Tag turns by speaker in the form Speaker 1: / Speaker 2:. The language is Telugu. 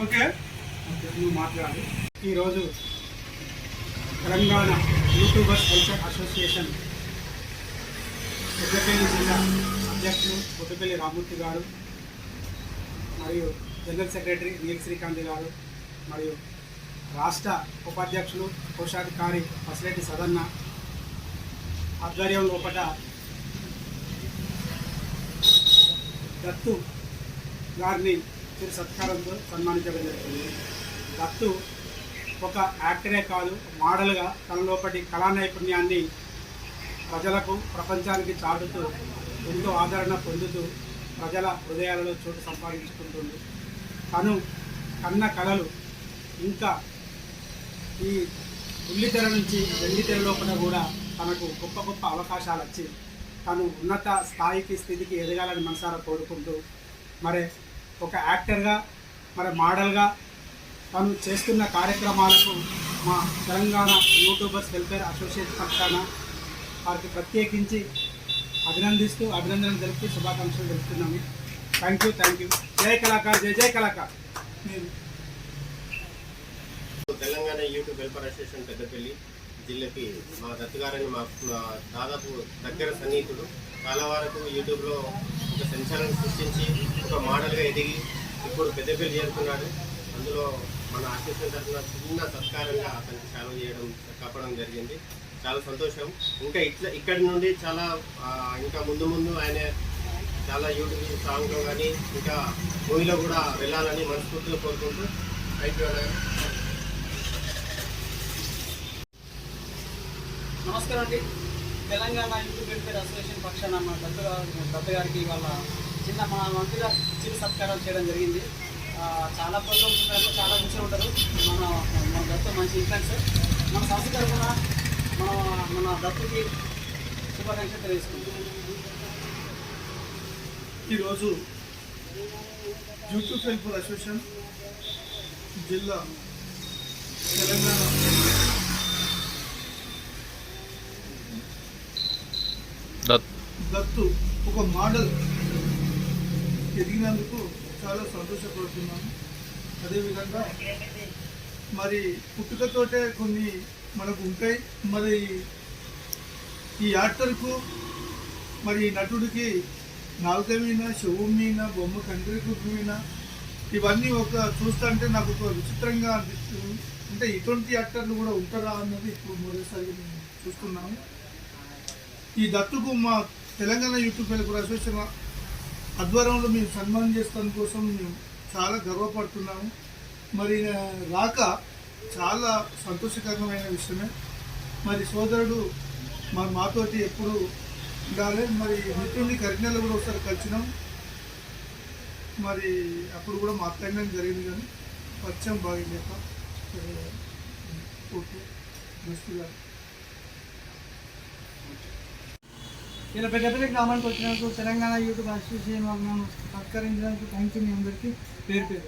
Speaker 1: ఓకే నువ్వు మాట్లాడాలి. ఈరోజు Telangana YouTubers welfare association Peddapalli జిల్లా అధ్యక్షులు కొత్తపల్లి రామూర్తి గారు మరియు జనరల్ సెక్రటరీ నీల్ శ్రీకాంత్ గారు మరియు రాష్ట్ర ఉపాధ్యక్షులు కోశాధికారి పసిరెడ్డి సదన్న ఆధ్వర్యం లోపల దత్తు గారిని చిరు సత్కారంతో సన్మానించడం జరుగుతుంది. దత్తు ఒక యాక్టరే కాదు, మోడల్గా తన లోపటి కళా నైపుణ్యాన్ని ప్రజలకు ప్రపంచానికి చాటుతూ ఎంతో ఆదరణ పొందుతూ ప్రజల హృదయాలలో చోటు సంపాదించుకుంటుంది. తను కన్న కళలు ఇంకా ఈ బుల్లితెర నుంచి వెండితెర లోపల కూడా తనకు గొప్ప గొప్ప అవకాశాలు వచ్చి తను ఉన్నత స్థాయికి స్థితికి ఎదగాలని మనసారా కోరుకుంటూ మరి ఒక యాక్టర్గా మరి మోడల్గా తను చేస్తున్న కార్యక్రమాలకు మా తెలంగాణ యూట్యూబర్స్ వెల్ఫేర్ అసోసియేషన్ పక్షాన వారికి ప్రత్యేకించి అభినందనలు తెలుపుతూ శుభాకాంక్షలు తెలుపుతున్నాము. Thank you. జై కళాకార్, జై Kalakar.
Speaker 2: Telangana YouTube welfare association Peddapalli జిల్లాకి మా దత్తుగారని మా దాదాపు దగ్గర సన్నిహితుడు. చాలా వరకు యూట్యూబ్లో ఒక సంచలనం సృష్టించి ఒక మోడల్గా ఎదిగి ఇప్పుడు పెద్దపల్లి చేరుకున్నాడు. అందులో మన అసోసియేషన్ తరఫున చిన్న సత్కారంగా అతనికి సేవ చేయడం కాపడం జరిగింది. చాలా సంతోషం. ఇంకా ఇక్కడి నుండి చాలా ఇంకా ముందు ఆయన చాలా యూట్యూబ్ సాంగ్లో కానీ ఇంకా మూవీలో కూడా వెళ్ళాలని మనస్ఫూర్తిగా కోరుకుంటూ థ్యాంక్ యూ.
Speaker 3: నమస్కారం అండి. తెలంగాణ యూట్యూబ్ వెల్ఫేర్ అసోసియేషన్ పక్షాన మా దత్తు గారికి వాళ్ళ మన వంతుగా చిరు సత్కారం చేయడం జరిగింది. చాలా ప్రోగ్రామ్స్ ఉంటారు, చాలా చూసే ఉంటారు. మన దత్తు మంచి ఇన్ఫ్లుయెన్స్. మన సంస్థ తరఫున మన దత్తుకి శుభాకాంక్షలు తెలియజేసుకుంటాం.
Speaker 1: ఈరోజు యూట్యూబ్ వెల్ఫేర్ అసోసియేషన్ జిల్లా తెలంగాణ దత్తు ఒక మోడల్ ఎదిగినందుకు చాలా సంతోషపడుతున్నాము. అదేవిధంగా మరి పుట్టుకతోటే కొన్ని మనకు ఉంటాయి. మరి ఈ యాక్టర్కు మరి నటుడికి నాలుక మీద, చెవు మీద, బొమ్మ కంటి మీద ఇవన్నీ ఒక చూస్తుంటే నాకు ఒక విచిత్రంగా అనిపిస్తుంది. అంటే ఇటువంటి యాక్టర్లు కూడా ఉంటారా అన్నది ఇప్పుడు మొదటిసారి మేము చూస్తున్నాము. ఈ దత్తుకు మా తెలంగాణ యూట్యూబ్ వెల్ఫేర్ అసోసియేషన్ ఆధ్వర్యంలో మేము సన్మానం చేస్తాం కోసం మేము చాలా గర్వపడుతున్నాము. మరి రాక చాలా సంతోషకరమైన విషయమే. మరి సోదరుడు మాతోటి ఎప్పుడు ఉండాలి. మరి మిత్రుడిని కరీంనగర్లో కూడా ఒకసారి కలిసినాం. మరి అప్పుడు కూడా మాట్లాడడం జరిగింది, కానీ పరిచయం బాగలేక ఓకే మస్తుగా
Speaker 3: ఇలా పెద్దపల్లి గ్రామానికి వచ్చినందుకు తెలంగాణ యూట్యూబ్ అసోసియేషన్ వాళ్ళను సత్కరించడానికి థ్యాంక్ యూ మీ అందరికీ పేరు.